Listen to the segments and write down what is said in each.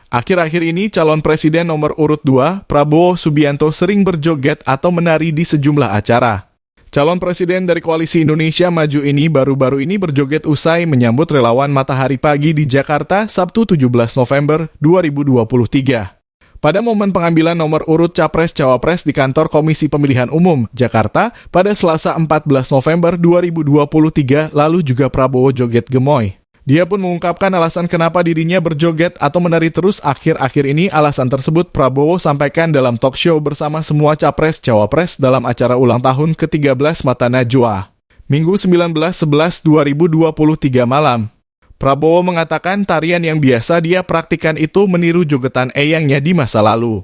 Akhir-akhir ini calon presiden nomor urut 2, Prabowo Subianto sering berjoget atau menari di sejumlah acara. Calon presiden dari Koalisi Indonesia Maju ini baru-baru ini berjoget usai menyambut relawan Matahari Pagi di Jakarta Sabtu 17 November 2023. Pada momen pengambilan nomor urut Capres-Cawapres di kantor Komisi Pemilihan Umum, Jakarta, pada Selasa 14 November 2023, lalu juga Prabowo joget gemoy. Dia pun mengungkapkan alasan kenapa dirinya berjoget atau menari terus akhir-akhir ini. Alasan tersebut Prabowo sampaikan dalam talk show bersama semua Capres-Cawapres dalam acara ulang tahun ke-13 Mata Najwa, Minggu 19/11/2023 malam. Prabowo mengatakan tarian yang biasa dia praktikan itu meniru jogetan eyangnya di masa lalu.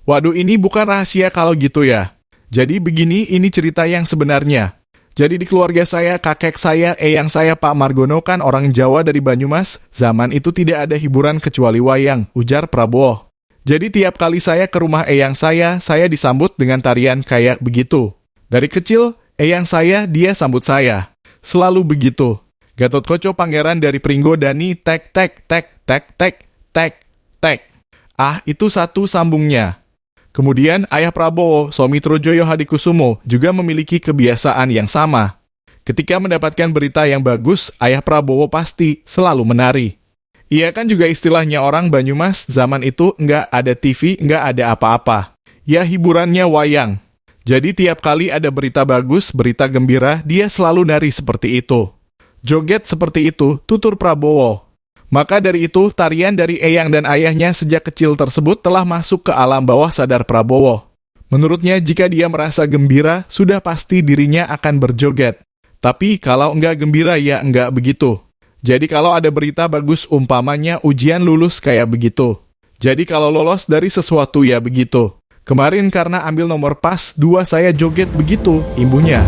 Waduh, ini bukan rahasia kalau gitu ya. Jadi begini, ini cerita yang sebenarnya. Jadi di keluarga saya, kakek saya, eyang saya Pak Margono kan orang Jawa dari Banyumas. Zaman itu tidak ada hiburan kecuali wayang, ujar Prabowo. Jadi tiap kali saya ke rumah eyang saya disambut dengan tarian kayak begitu. Dari kecil, eyang saya, dia sambut saya. Selalu begitu. Gatot Koco Pangeran dari Pringgo Dani, tek tek tek tek tek tek tek. Ah, itu satu sambungnya. Kemudian ayah Prabowo, Somitrojoyo Hadikusumo, juga memiliki kebiasaan yang sama. Ketika mendapatkan berita yang bagus, ayah Prabowo pasti selalu menari. Iya kan juga istilahnya orang Banyumas, zaman itu nggak ada TV, nggak ada apa-apa. Ya hiburannya wayang. Jadi tiap kali ada berita bagus, berita gembira, dia selalu nari seperti itu. Joget seperti itu, tutur Prabowo. Maka dari itu, tarian dari eyang dan ayahnya sejak kecil tersebut telah masuk ke alam bawah sadar Prabowo. Menurutnya, jika dia merasa gembira, sudah pasti dirinya akan berjoget. Tapi kalau enggak gembira, ya enggak begitu. Jadi kalau ada berita bagus umpamanya ujian lulus kayak begitu. Jadi kalau lolos dari sesuatu ya begitu. Kemarin karena ambil nomor pas 2 saya joget begitu, imbuhnya.